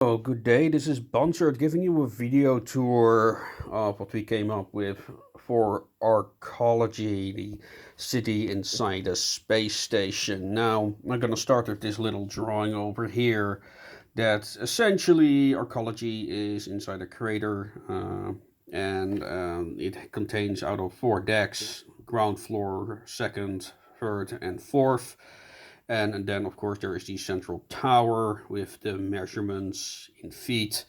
Oh, good day. This is Bunsert giving you a video tour of what we came up with for Arkology, the city inside a space station. Now, I'm going to start with this little drawing over here that essentially Arkology is inside a crater and it contains out of four decks, ground floor, second, third, and fourth. And then, of course, there is the central tower with the measurements in feet.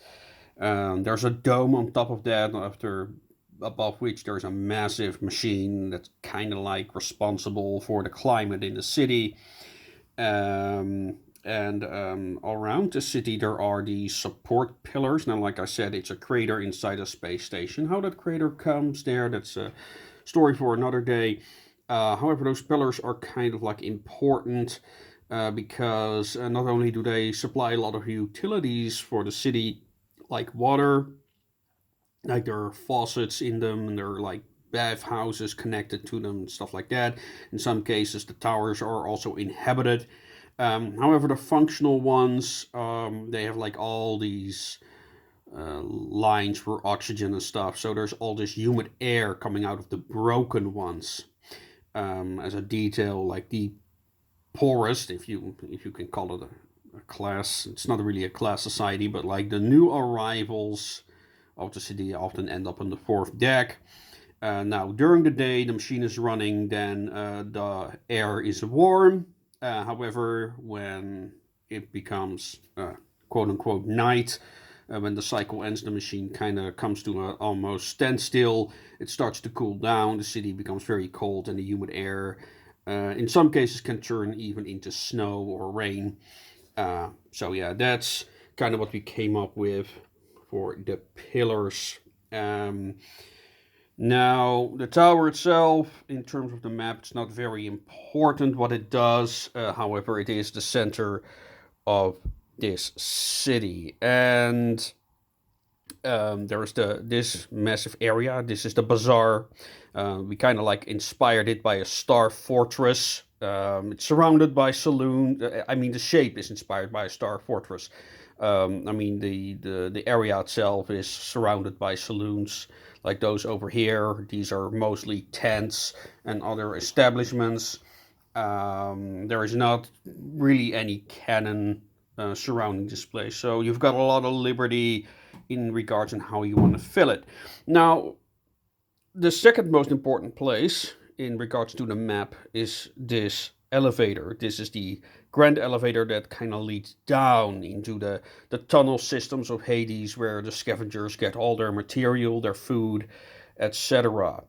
There's a dome on top of that, above which there's a massive machine that's kind of like responsible for the climate in the city. And around the city, there are these support pillars. Now, like I said, it's a crater inside a space station. How that crater comes there, that's a story for another day. However, those pillars are kind of like important because not only do they supply a lot of utilities for the city, like water, like there are faucets in them, and there are like bath houses connected to them, and stuff like that. In some cases, the towers are also inhabited. However, the functional ones, they have like all these lines for oxygen and stuff. So there's all this humid air coming out of the broken ones. As a detail, like the poorest, if you can call it a class. It's not really a class society, but like the new arrivals of the city often end up on the fourth deck. Now, during the day, the machine is running, then the air is warm. However, when it becomes quote unquote night, when the cycle ends, the machine kind of comes to an almost standstill. It starts to cool down. The city becomes very cold, and the humid air, in some cases, can turn even into snow or rain. So yeah, that's kind of what we came up with for the pillars. Now, the tower itself, in terms of the map, it's not very important what it does. However, it is the center of this city, and there's this massive area. This is the bazaar. We kind of like inspired it by a star fortress. It's surrounded by saloon. I mean, the shape is inspired by a star fortress. I mean, the area itself is surrounded by saloons like those over here. These are mostly tents and other establishments. There is not really any cannon surrounding this place, so you've got a lot of liberty in regards on how you want to fill it. Now, the second most important place in regards to the map is this elevator. This is the grand elevator that kind of leads down into the tunnel systems of Hades, where the scavengers get all their material, their food, etc.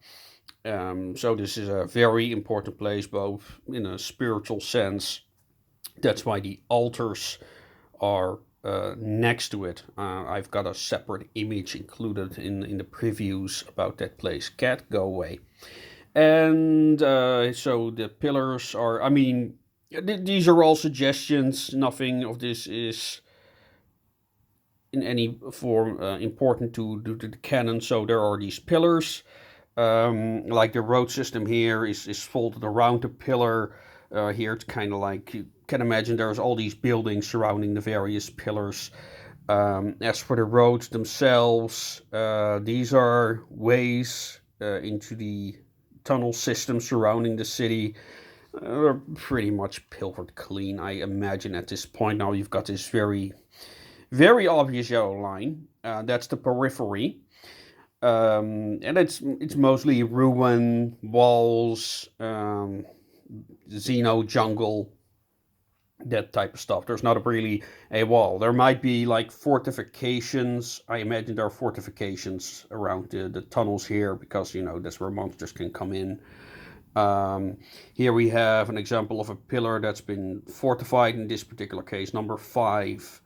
So this is a very important place, both in a spiritual sense. That's why the altars are next to it. I've got a separate image included in the previews about that place. Cat, go away. And so the pillars are, I mean, these are all suggestions. Nothing of this is in any form important to the canon. So there are these pillars. Like the road system here is folded around the pillar. Here it's kind of like, you can imagine there's all these buildings surrounding the various pillars. As for the roads themselves, these are ways into the tunnel system surrounding the city. They're pretty much pilfered clean, I imagine, at this point. Now you've got this very, very obvious yellow line. That's the periphery. And it's mostly ruin, walls, Xeno jungle, that type of stuff. There's not really a wall. There might be like fortifications. I imagine there are fortifications around the tunnels here because, you know, that's where monsters can come in. Here we have an example of a pillar that's been fortified. In this particular case, number 5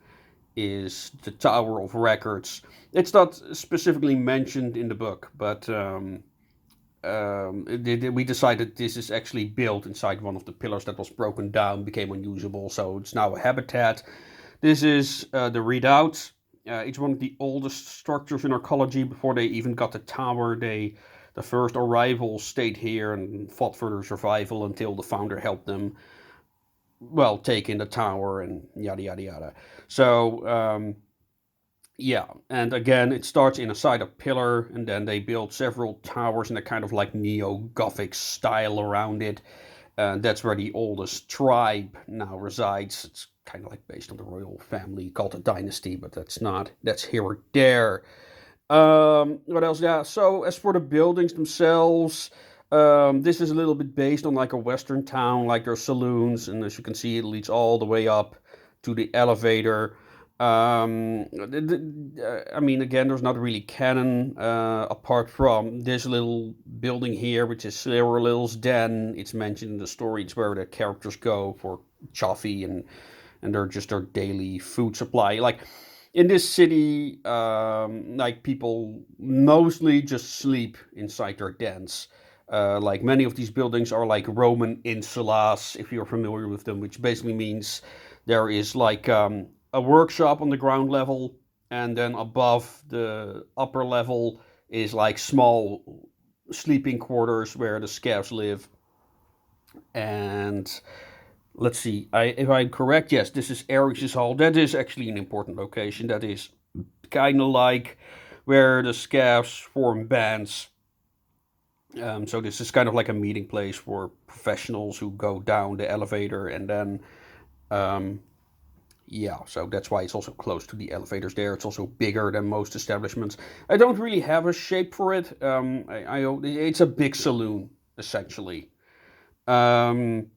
is the Tower of Records. It's not specifically mentioned in the book, but we decided this is actually built inside one of the pillars that was broken down, became unusable, so it's now a habitat. This is the Redoubt. It's one of the oldest structures in Arkology. Before they even got the tower, the first arrivals stayed here and fought for their survival until the founder helped them, well, take in the tower and yada yada yada. So Yeah, and again, it starts inside a pillar, and then they build several towers in a kind of like neo-Gothic style around it. And that's where the oldest tribe now resides. It's kind of like based on the royal family called a dynasty, but that's not. That's here or there. What else? Yeah. So as for the buildings themselves, this is a little bit based on like a Western town, like there's saloons, and as you can see, it leads all the way up to the elevator. I mean, again, there's not really canon apart from this little building here, which is Silverlil's Den. It's mentioned in the story. It's where the characters go for coffee and they're just their daily food supply. Like in this city, like people mostly just sleep inside their dens. Like many of these buildings are like Roman insulas, if you're familiar with them, which basically means there is like a workshop on the ground level, and then above the upper level is like small sleeping quarters where the scavs live. And let's see, if I'm correct, yes, this is Eric's Hall. That is actually an important location. That is kind of like where the scavs form bands. So this is kind of like a meeting place for professionals who go down the elevator, and then um, yeah, so that's why it's also close to the elevators there. It's also bigger than most establishments. I don't really have a shape for it. It's a big saloon essentially. Um,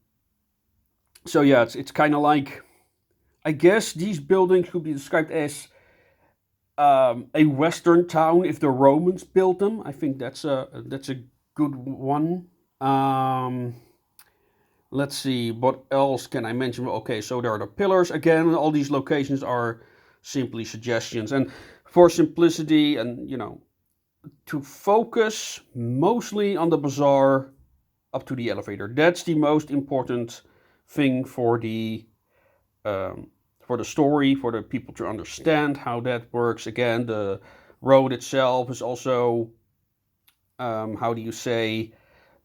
so yeah, it's kind of like, I guess these buildings could be described as a Western town if the Romans built them. I think that's a good one. Um, let's see, what else can I mention? Okay, so there are the pillars. Again, all these locations are simply suggestions. And for simplicity and, to focus mostly on the bazaar up to the elevator. That's the most important thing um, for the story, for the people to understand how that works. Again, the road itself is also, how do you say,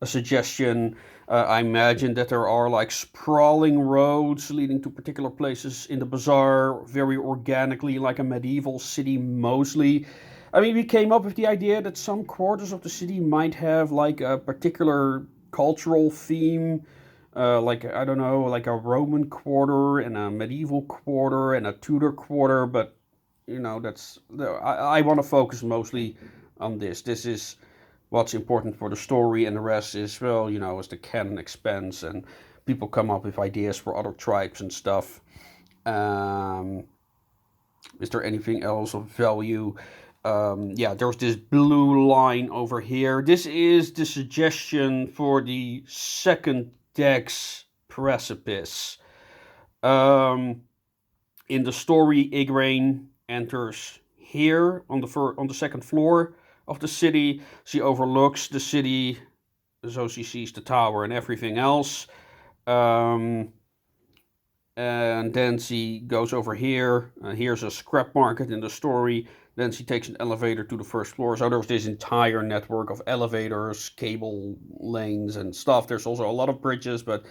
a suggestion. I imagine that there are like sprawling roads leading to particular places in the bazaar, very organically, like a medieval city mostly. I mean, we came up with the idea that some quarters of the city might have like a particular cultural theme, like, I don't know, like a Roman quarter and a medieval quarter and a Tudor quarter. But I want to focus mostly on this. This is what's important for the story, and the rest is, well, as the canon expands and people come up with ideas for other tribes and stuff. Um, is there anything else of value? Yeah, there's this blue line over here. This is the suggestion for the second deck's precipice. Um, in the story, Igraine enters here on the second floor of the city. She overlooks the city, so she sees the tower and everything else. Um, and then she goes over here. Here's a scrap market in the story. Then she takes an elevator to the first floor. So there's this entire network of elevators, cable lanes, and stuff. There's also a lot of bridges, but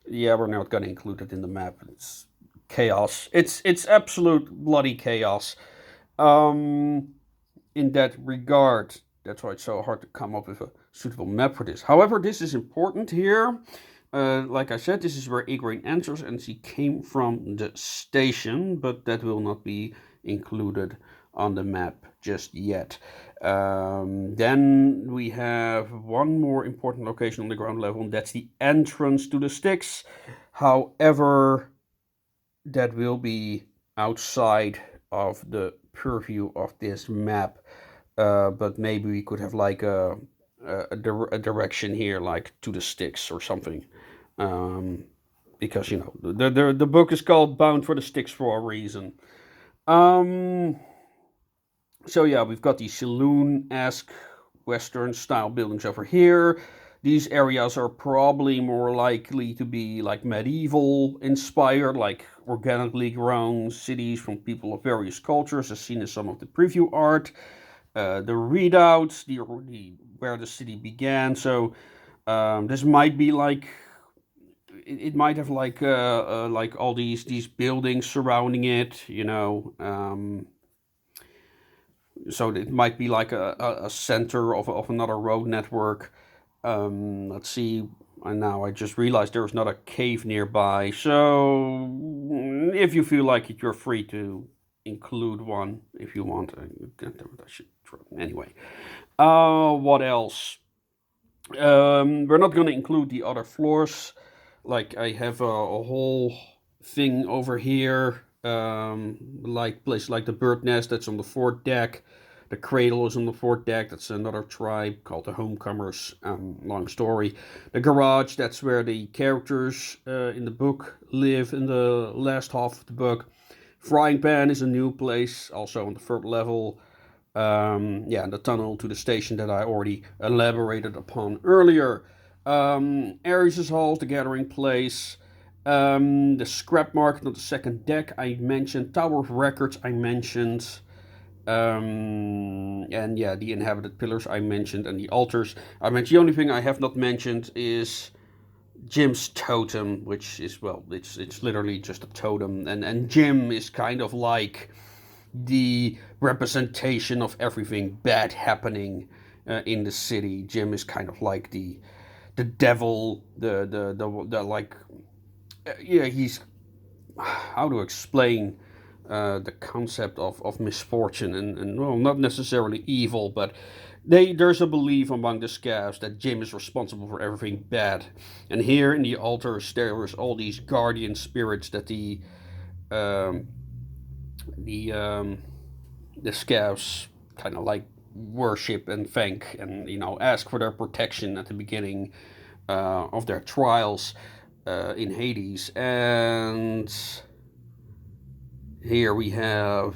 yeah, we're not going to include it in the map. It's chaos. It's absolute bloody chaos. Um, in that regard, that's why it's so hard to come up with a suitable map for this. However, this is important here. Like I said, this is where Igraine enters, and she came from the station, but that will not be included on the map just yet. Then we have one more important location on the ground level, and that's the entrance to the Styx. However, that will be outside of the purview of this map. But maybe we could have like a direction here, like to the Styx or something. Um, because the book is called Bound for the Styx for a reason. Um, so yeah, we've got these saloon-esque Western style buildings over here. These areas are probably more likely to be like medieval inspired, like organically grown cities from people of various cultures, as seen in some of the preview art. The readouts, the where the city began. So this might be like, it might have like all these buildings surrounding it. So it might be like a center of another road network. Let's see. And now I just realized there's not a cave nearby. So if you feel like it, you're free to include one if you want. I should anyway. What else? We're not going to include the other floors. Like I have a whole thing over here, like place like the bird nest that's on the fourth deck. The cradle is on the fourth deck. That's another tribe called the Homecomers. Long story. The garage, that's where the characters in the book live in the last half of the book. Frying pan is a new place, also on the third level. Yeah, and the tunnel to the station that I already elaborated upon earlier. Ares' Hall, the gathering place. The scrap market on the second deck I mentioned. Tower of Records I mentioned. And yeah, the inhabited pillars I mentioned, and the altars I mentioned. The only thing I have not mentioned is Jim's totem, which is, well, it's literally just a totem, and Jim is kind of like the representation of everything bad happening in the city. Jim is kind of like the devil, the like, yeah, he's, how to explain the concept of misfortune, and well, not necessarily evil, but there's a belief among the scavs that Jim is responsible for everything bad. And here in the altars there's all these guardian spirits that um, the the scavs kind of like worship and thank, and ask for their protection at the beginning of their trials in Hades. And here we have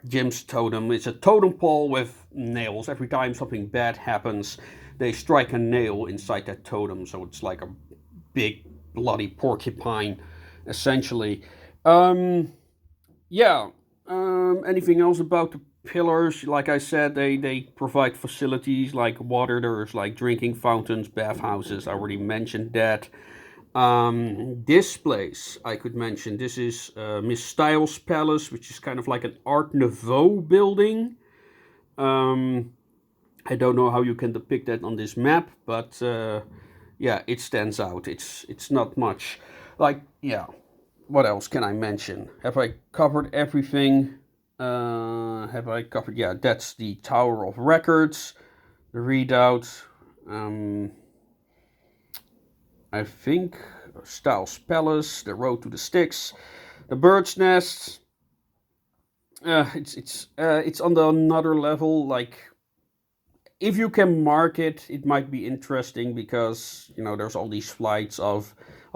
Jim's totem. It's a totem pole with nails. Every time something bad happens, they strike a nail inside that totem, so it's like a big bloody porcupine, essentially. Yeah. Anything else about the pillars? Like I said, they provide facilities like water. There's like drinking fountains, bathhouses. I already mentioned that. This place I could mention. This is Miss Styles' Palace, which is kind of like an Art Nouveau building. I don't know how you can depict that on this map, but yeah, it stands out. It's not much. Like, yeah, what else can I mention? Have I covered everything? Have I covered? Yeah, that's the Tower of Records, the readout. I think Styles Palace, the Road to the Styx, the Bird's Nest. It's on the another level. Like, if you can mark it, it might be interesting because there's all these flights of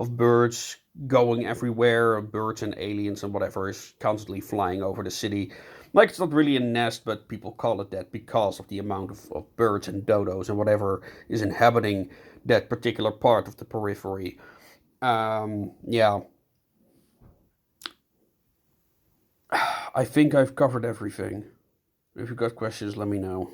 birds going everywhere, birds and aliens and whatever is constantly flying over the city. Like, it's not really a nest, but people call it that because of the amount of birds and dodos and whatever is inhabiting that particular part of the periphery. Yeah, I think I've covered everything. If you've got questions, let me know.